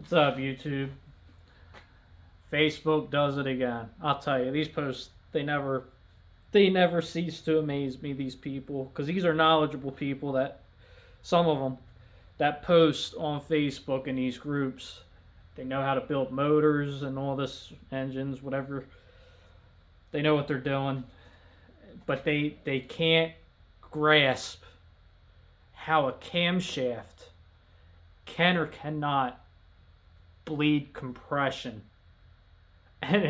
What's up, YouTube? Facebook does it again. I'll tell you, these posts, they never cease to amaze me, these people, because these are knowledgeable people, that some of them that post on Facebook in these groups. They know how to build motors and all this, engines, whatever. They know what they're doing, but they can't grasp how a camshaft can or cannot bleed compression. And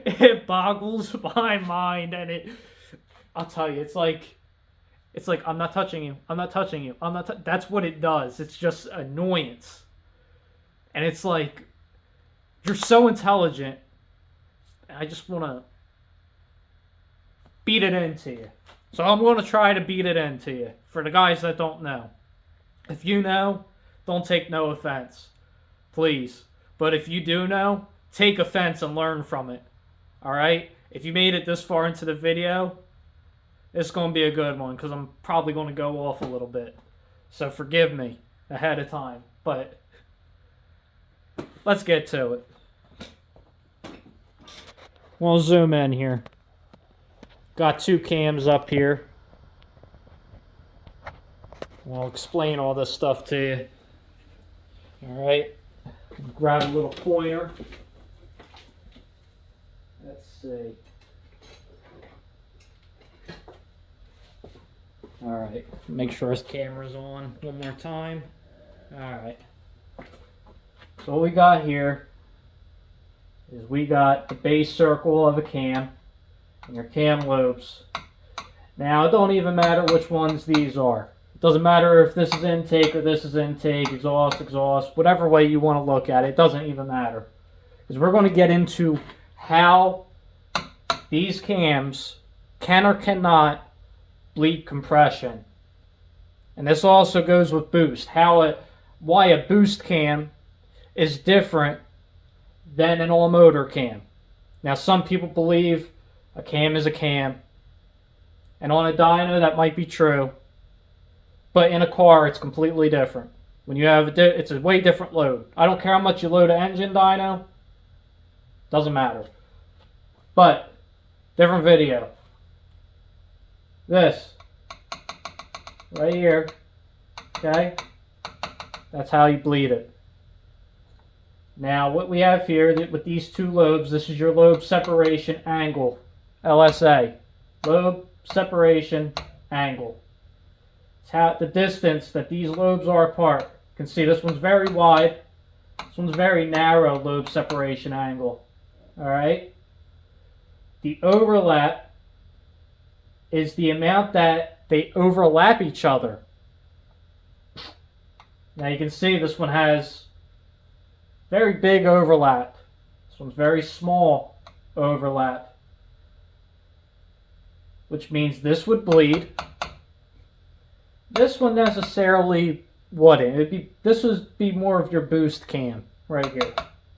it boggles my mind, and I'll tell you, it's like I'm not touching you, that's what it does. It's just annoyance. And it's like, you're so intelligent, and I just want to beat it into you. So I'm going to try to beat it into you for the guys that don't know. If you know, don't take no offense, please. But if you do know, take offense and learn from it. Alright? If you made it this far into the video, it's going to be a good one, because I'm probably going to go off a little bit. So forgive me ahead of time. But let's get to it. We'll zoom in here. Got two cams up here. We'll explain all this stuff to you. Alright. Grab a little pointer. Let's see. Alright. Make sure his camera's on one more time. Alright. So what we got here is we got the base circle of a cam and your cam lobes. Now, it don't even matter which ones these are. It doesn't matter if this is intake or this is intake, exhaust, whatever way you want to look at it. It doesn't even matter. Because we're going to get into how these cams can or cannot bleed compression. And this also goes with boost. Why a boost cam is different than an all-motor cam. Now, some people believe a cam is a cam. And on a dyno, that might be true. But in a car, it's completely different. When you have it's a way different load. I don't care how much you load an engine dyno. Doesn't matter. But, different video. This. Right here. Okay? That's how you bleed it. Now, what we have here with these two lobes, this is your lobe separation angle. LSA. Lobe separation angle. It's how the distance that these lobes are apart. You can see this one's very wide. This one's very narrow lobe separation angle. Alright? The overlap is the amount that they overlap each other. Now you can see this one has very big overlap. This one's very small overlap. Which means this would bleed. This one necessarily wouldn't. This would be more of your boost cam right here.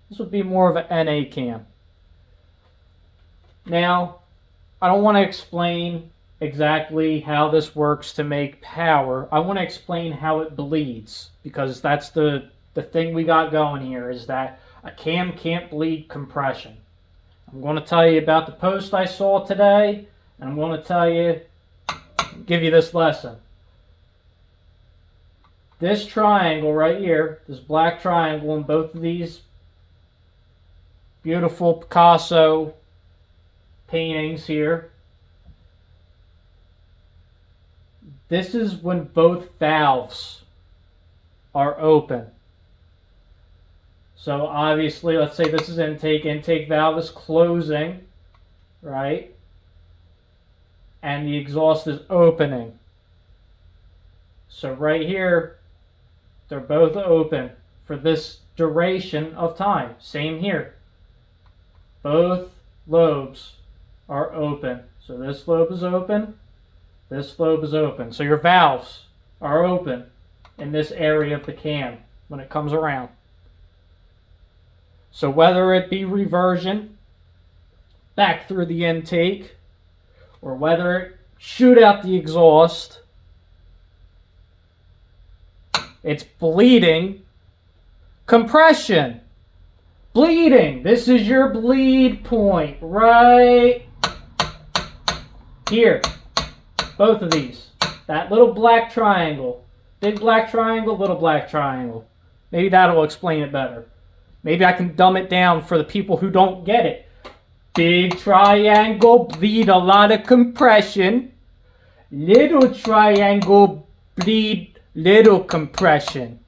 This would be more of an NA cam. Now, I don't want to explain exactly how this works to make power. I want to explain how it bleeds, because that's the thing we got going here, is that a cam can't bleed compression. I'm going to tell you about the post I saw today, and I'm going to give you this lesson. This triangle right here, this black triangle in both of these beautiful Picasso paintings here, this is when both valves are open. So obviously, let's say this is intake valve is closing, right? And the exhaust is opening. So right here, they're both open for this duration of time. Same here. Both lobes are open. So this lobe is open. This lobe is open. So your valves are open in this area of the cam when it comes around. So whether it be reversion back through the intake, or whether it shoot out the exhaust, it's bleeding Compression. Bleeding. This is your bleed point right here. Both of these. That little black triangle. Big black triangle, little black triangle. Maybe that'll explain it better. Maybe I can dumb it down for the people who don't get it. Big triangle, bleed a lot of compression. Little triangle, bleed little compression.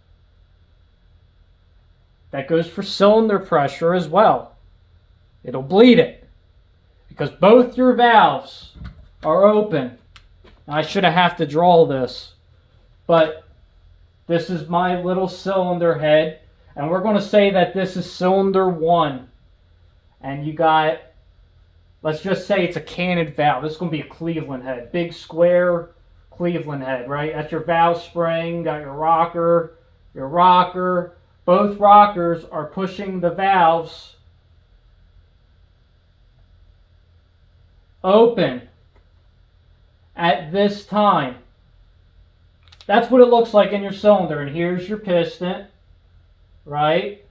That goes for cylinder pressure as well. It'll bleed it. Because both your valves are open. I shouldn't have to draw this. But this is my little cylinder head. And we're going to say that this is cylinder 1. And you got, let's just say it's a canted valve. This is going to be a Cleveland head. Big square Cleveland head, right? That's your valve spring. Got your rocker. Both rockers are pushing the valves open at this time. That's what it looks like in your cylinder. And here's your piston, right?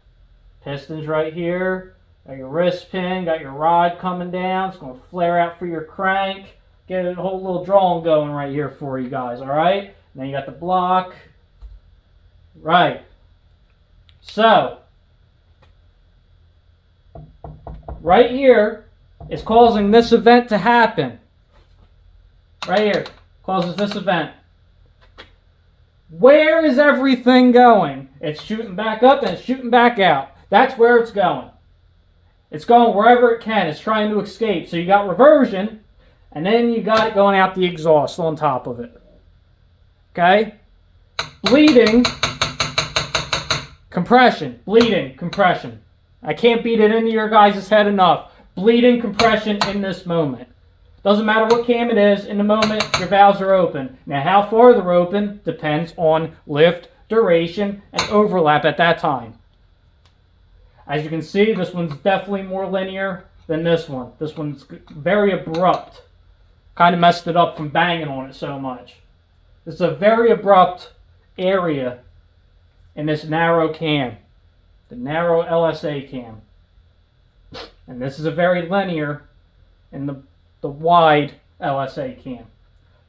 Piston's right here. Got your wrist pin, got your rod coming down. It's going to flare out for your crank. Get a whole little drawing going right here for you guys, all right? And then you got the block. Right. So, right here is causing this event to happen. Right here causes this event. Where is everything going? It's shooting back up and it's shooting back out. That's where it's going. It's going wherever it can. It's trying to escape. So you got reversion, and then you got it going out the exhaust on top of it. Okay? Bleeding, compression. Bleeding, compression. I can't beat it into your guys' head enough. Bleeding, compression in this moment. Doesn't matter what cam it is. In the moment, your valves are open. Now, how far they're open depends on lift, duration, and overlap at that time. As you can see, this one's definitely more linear than this one. This one's very abrupt. Kind of messed it up from banging on it so much. This is a very abrupt area in this narrow cam. The narrow LSA cam. And this is a very linear in the wide LSA cam.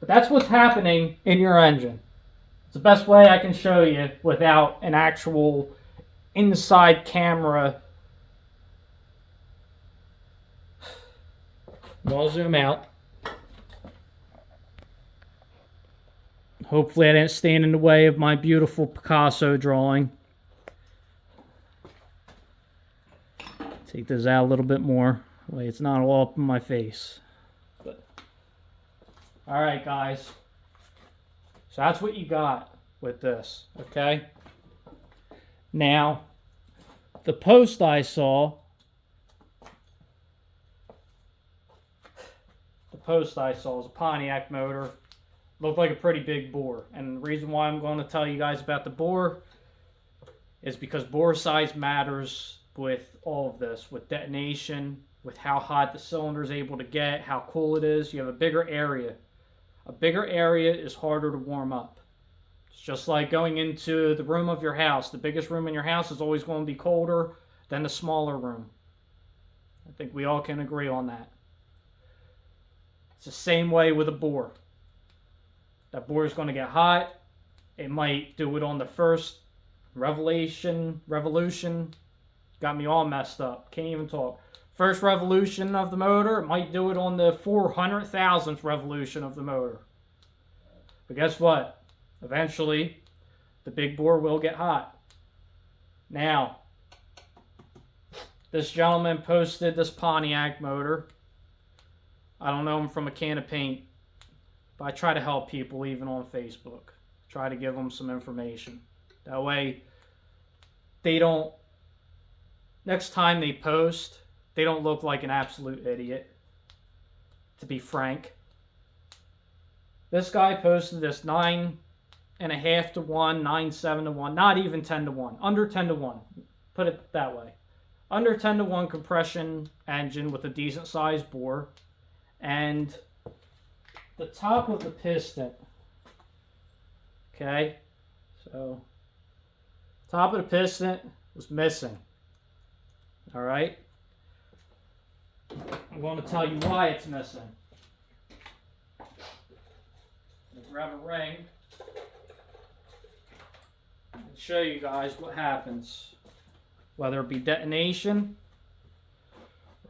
But that's what's happening in your engine. It's the best way I can show you without an actual inside camera. I'll zoom out. Hopefully I didn't stand in the way of my beautiful Picasso drawing. Take this out a little bit more. Wait, it's not all up in my face. But alright guys. So that's what you got with this, okay? Now, the post I saw is a Pontiac motor. Looked like a pretty big bore. And the reason why I'm going to tell you guys about the bore is because bore size matters with all of this. With detonation, with how hot the cylinder is able to get, how cool it is. You have a bigger area. A bigger area is harder to warm up. It's just like going into the room of your house. The biggest room in your house is always going to be colder than the smaller room. I think we all can agree on that. It's the same way with a bore. That bore is going to get hot. It might do it on the first revolution. Got me all messed up. Can't even talk. First revolution of the motor. It might do it on the 400,000th revolution of the motor. But guess what? Eventually, the big bore will get hot. Now, this gentleman posted this Pontiac motor. I don't know him from a can of paint, but I try to help people even on Facebook. Try to give them some information. That way, they don't, next time they post, they don't look like an absolute idiot, to be frank. This guy posted this 9.5 to 1, 9.7 to 1, not even 10 to 1, under 10 to 1. Put it that way. Under 10 to 1 compression engine with a decent sized bore. And the top of the piston, okay, so top of the piston was missing. All right? I'm going to tell you why it's missing. Grab a ring and show you guys what happens, whether it be detonation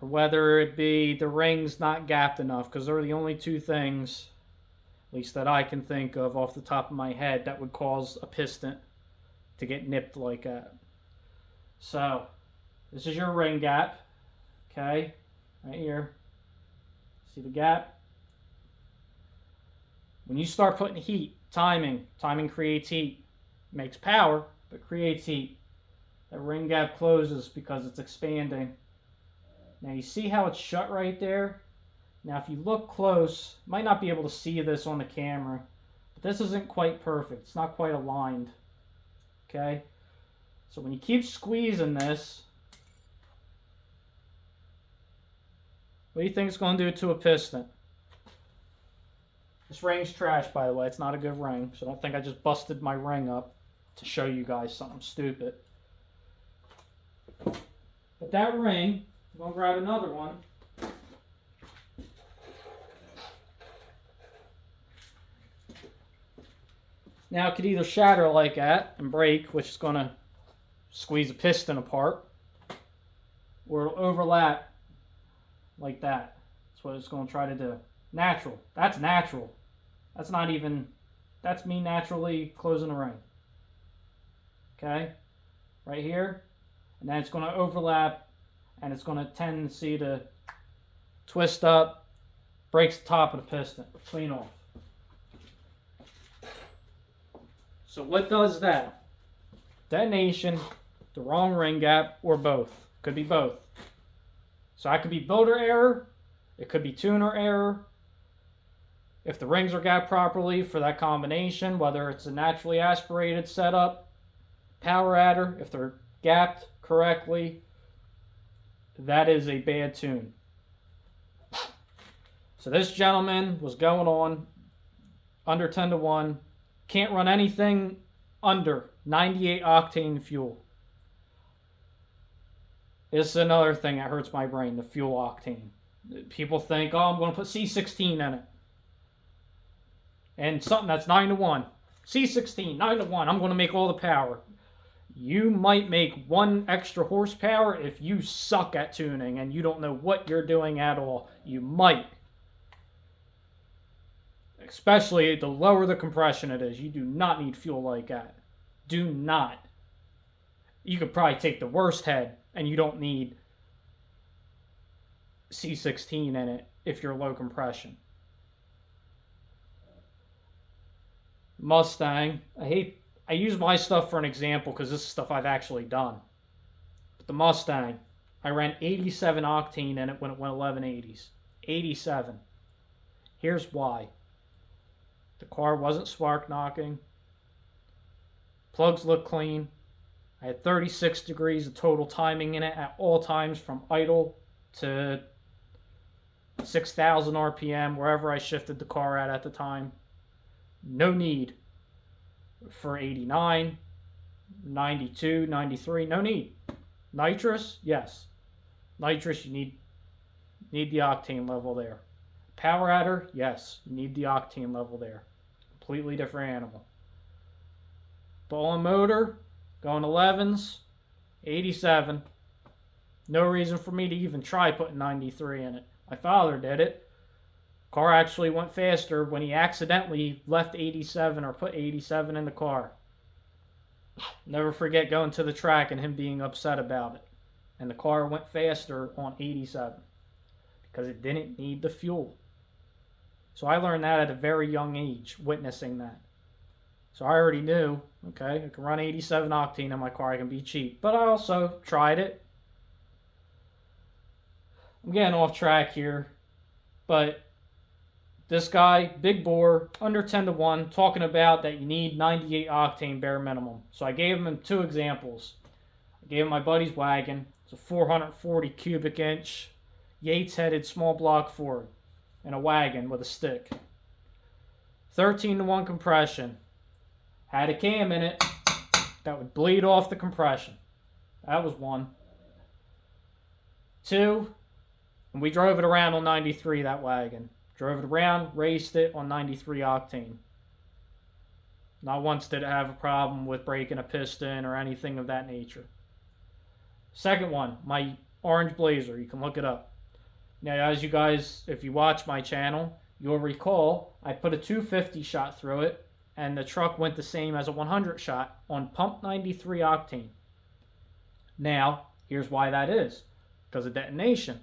or whether it be the ring's not gapped enough, because they're the only two things, at least that I can think of off the top of my head, that would cause a piston to get nipped like that. So this is your ring gap, okay, right here. See the gap? When you start putting heat, timing creates heat. Makes power, but creates heat. That ring gap closes because it's expanding. Now you see how it's shut right there? Now if you look close, you might not be able to see this on the camera, but this isn't quite perfect. It's not quite aligned. Okay? So when you keep squeezing this, what do you think it's going to do to a piston? This ring's trash, by the way. It's not a good ring, so don't think I just busted my ring up to show you guys something stupid. But that ring, I'm going to grab another one. Now it could either shatter like that and break, which is going to squeeze a piston apart, or it'll overlap like that. That's what it's going to try to do. Natural. That's natural. That's not even, that's me naturally closing the ring. Okay? Right here. And then it's going to overlap, and it's going to tendency to twist up, breaks the top of the piston. Clean off. So what does that? Detonation, the wrong ring gap, or both. Could be both. So that could be builder error. It could be tuner error. If the rings are gapped properly for that combination, whether it's a naturally aspirated setup, power adder, if they're gapped correctly, that is a bad tune. So this gentleman was going on under 10 to 1. Can't run anything under 98 octane fuel. This is another thing that hurts my brain, the fuel octane. People think, oh, I'm going to put C16 in it. And something that's 9 to 1. C16, 9 to 1. I'm going to make all the power. You might make 1 extra horsepower if you suck at tuning and you don't know what you're doing at all. You might. Especially the lower the compression it is. You do not need fuel like that. Do not. You could probably take the worst head and you don't need C16 in it if you're low compression. Mustang. I use my stuff for an example because this is stuff I've actually done. But the Mustang, I ran 87 octane in it when it went 1180s. 87. Here's why. The car wasn't spark knocking. Plugs look clean. I had 36 degrees of total timing in it at all times from idle to 6,000 RPM, wherever I shifted the car at the time. No need for 89, 92, 93. No need. Nitrous, yes. Nitrous, you need the octane level there. Power adder, yes. You need the octane level there. Completely different animal. Ball and motor, going 11s, 87. No reason for me to even try putting 93 in it. My father did it. Car actually went faster when he accidentally left 87 or put 87 in the car. Never forget going to the track and him being upset about it. And the car went faster on 87 because it didn't need the fuel. So I learned that at a very young age, witnessing that. So I already knew, okay, I can run 87 octane in my car, I can be cheap. But I also tried it. I'm getting off track here, but this guy, big bore, under 10 to 1, talking about that you need 98 octane bare minimum. So I gave him 2 examples. I gave him my buddy's wagon. It's a 440 cubic inch, Yates-headed small block Ford in a wagon with a stick. 13 to 1 compression. Had a cam in it that would bleed off the compression. That was one. Two, and we drove it around on 93, that wagon. Drove it around, raced it on 93 octane. Not once did it have a problem with breaking a piston or anything of that nature. Second one, my orange Blazer. You can look it up. Now, as you guys, if you watch my channel, you'll recall I put a 250 shot through it, and the truck went the same as a 100 shot on pump 93 octane. Now, here's why that is. Because of detonation.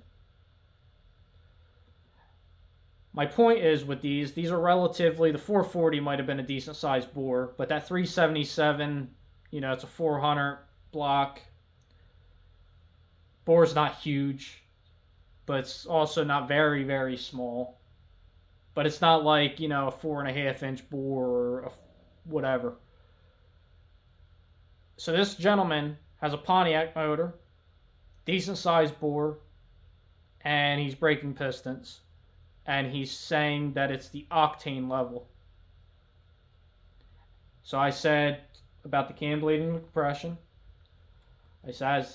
My point is with these are relatively, the 440 might have been a decent sized bore, but that 377, it's a 400 block. Bore's not huge, but it's also not very, very small. But it's not like, a 4.5 inch bore or whatever. So this gentleman has a Pontiac motor, decent sized bore, and he's breaking pistons. And he's saying that it's the octane level. So I said about the cam bleeding and compression. I said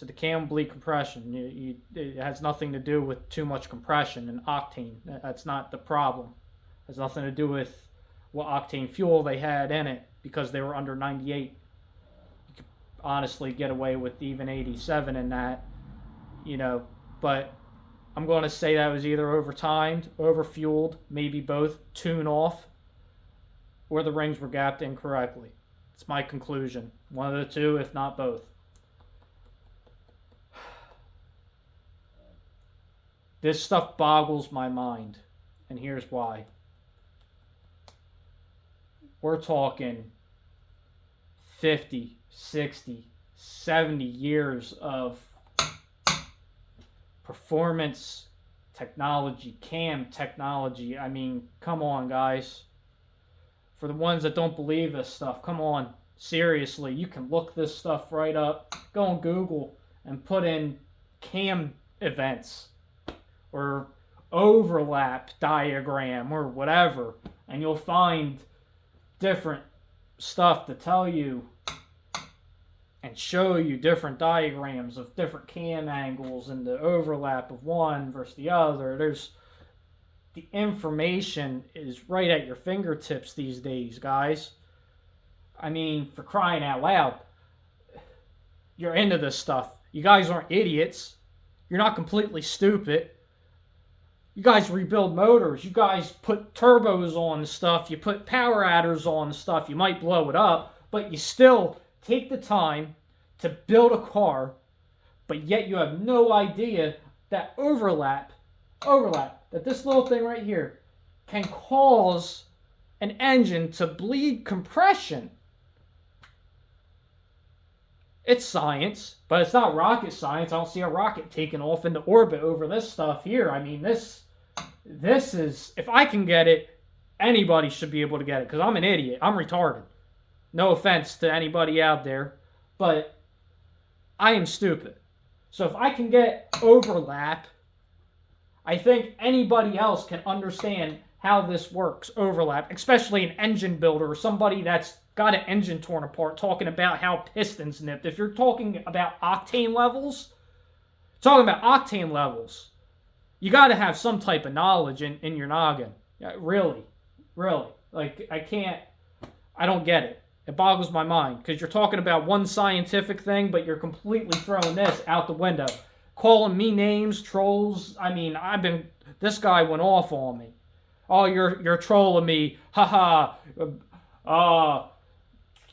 the cam bleed compression. It has nothing to do with too much compression and octane. That's not the problem. It has nothing to do with what octane fuel they had in it, because they were under 98. You could honestly get away with even 87 in that, but I'm going to say that was either overtimed, overfueled, maybe both, tune off, or the rings were gapped incorrectly. It's my conclusion. One of the two, if not both. This stuff boggles my mind, and here's why. We're talking 50, 60, 70 years of performance technology, cam technology. I mean, come on, guys. For the ones that don't believe this stuff, come on. Seriously, you can look this stuff right up. Go on Google and put in cam events or overlap diagram or whatever, and you'll find different stuff to tell you and show you different diagrams of different cam angles and the overlap of one versus the other. The information is right at your fingertips these days, guys. I mean, for crying out loud, you're into this stuff. You guys aren't idiots. You're not completely stupid. You guys rebuild motors. You guys put turbos on stuff. You put power adders on stuff. You might blow it up, but you still take the time to build a car, but yet you have no idea that overlap, that this little thing right here can cause an engine to bleed compression. It's science, but it's not rocket science. I don't see a rocket taking off into orbit over this stuff here. I mean, this is, if I can get it, anybody should be able to get it, because I'm an idiot. I'm retarded. No offense to anybody out there, but I am stupid. So if I can get overlap, I think anybody else can understand how this works, overlap, especially an engine builder or somebody that's got an engine torn apart talking about how pistons nipped. If you're talking about octane levels, you got to have some type of knowledge in your noggin. Really. Like, I don't get it. It boggles my mind, because you're talking about one scientific thing, but you're completely throwing this out the window. Calling me names, trolls. I mean, this guy went off on me. Oh, you're trolling me. Haha.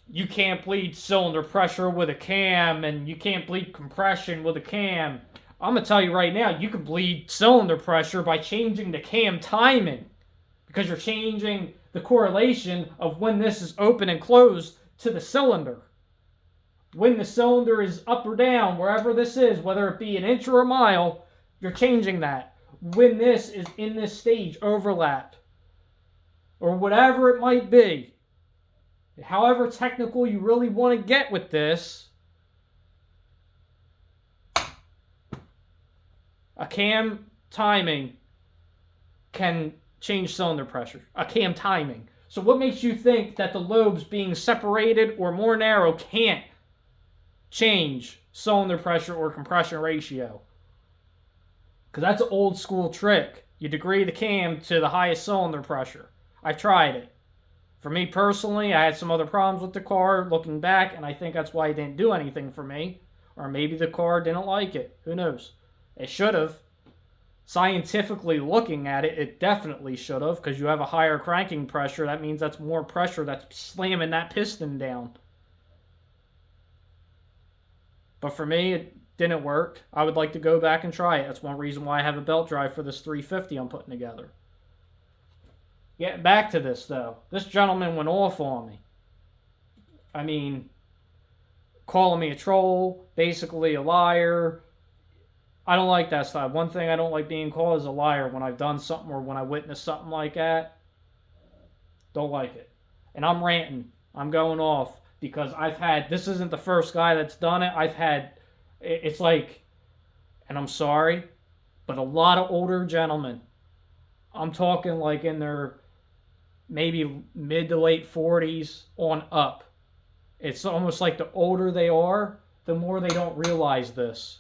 You can't bleed cylinder pressure with a cam, and you can't bleed compression with a cam. I'm going to tell you right now, you can bleed cylinder pressure by changing the cam timing, because you're changing the correlation of when this is open and closed to the cylinder. When the cylinder is up or down, wherever this is, whether it be an inch or a mile, you're changing that. When this is in this stage, overlap, or whatever it might be, however technical you really want to get with this, a cam timing can change cylinder pressure. A cam timing. So what makes you think that the lobes being separated or more narrow can't change cylinder pressure or compression ratio? Because that's an old school trick. You degrade the cam to the highest cylinder pressure. I've tried it. For me personally, I had some other problems with the car looking back, and I think that's why it didn't do anything for me. Or maybe the car didn't like it. Who knows? It should have. Scientifically looking at it, it definitely should have, because you have a higher cranking pressure. That means that's more pressure that's slamming that piston down. But for me, it didn't work. I would like to go back and try it. That's one reason why I have a belt drive for this 350 I'm putting together. Getting back to this, though. This gentleman went off on me. I mean, calling me a troll, basically a liar. I don't like that stuff. One thing I don't like being called is a liar when I've done something or when I witness something like that. Don't like it. And I'm ranting. I'm going off because I've had, this isn't the first guy that's done it. I've had, it's like, and I'm sorry, but a lot of older gentlemen, I'm talking like in their maybe mid to late 40s on up. It's almost like the older they are, the more they don't realize this.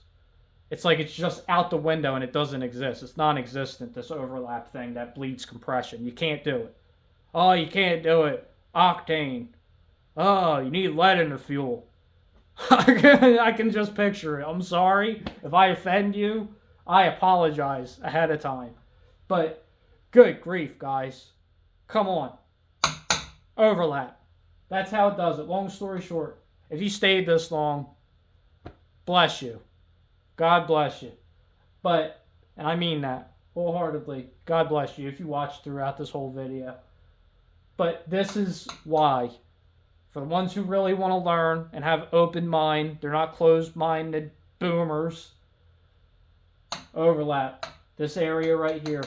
It's like it's just out the window and it doesn't exist. It's non-existent, this overlap thing that bleeds compression. You can't do it. Oh, you can't do it. Octane. Oh, you need lead in the fuel. I can just picture it. I'm sorry. If I offend you, I apologize ahead of time. But good grief, guys. Come on. Overlap. That's how it does it. Long story short, if you stayed this long, bless you. God bless you. But, and I mean that wholeheartedly, God bless you if you watched throughout this whole video. But this is why. For the ones who really want to learn and have open mind, they're not closed-minded boomers. Overlap. This area right here.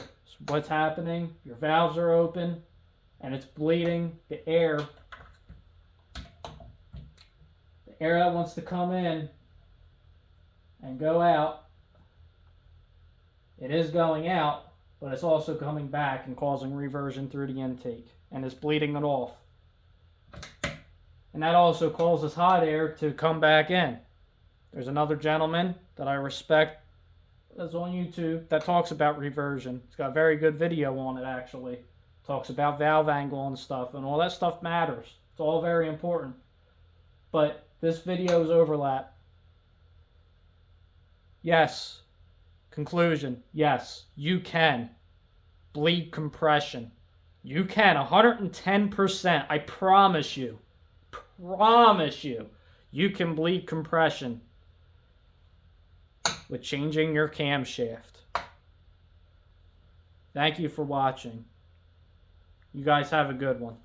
What's happening? Your valves are open and it's bleeding the air. The air that wants to come in and go out, it is going out, but it's also coming back and causing reversion through the intake, and it's bleeding it off. And that also causes hot air to come back in. There's another gentleman that I respect that's on YouTube that talks about reversion. It's got a very good video on it, actually. Talks about valve angle and stuff, and all that stuff matters. It's all very important. But this video is overlap. Yes. Conclusion. Yes, you can bleed compression. You can. 110%. I promise you. Promise you. You can bleed compression with changing your camshaft. Thank you for watching. You guys have a good one.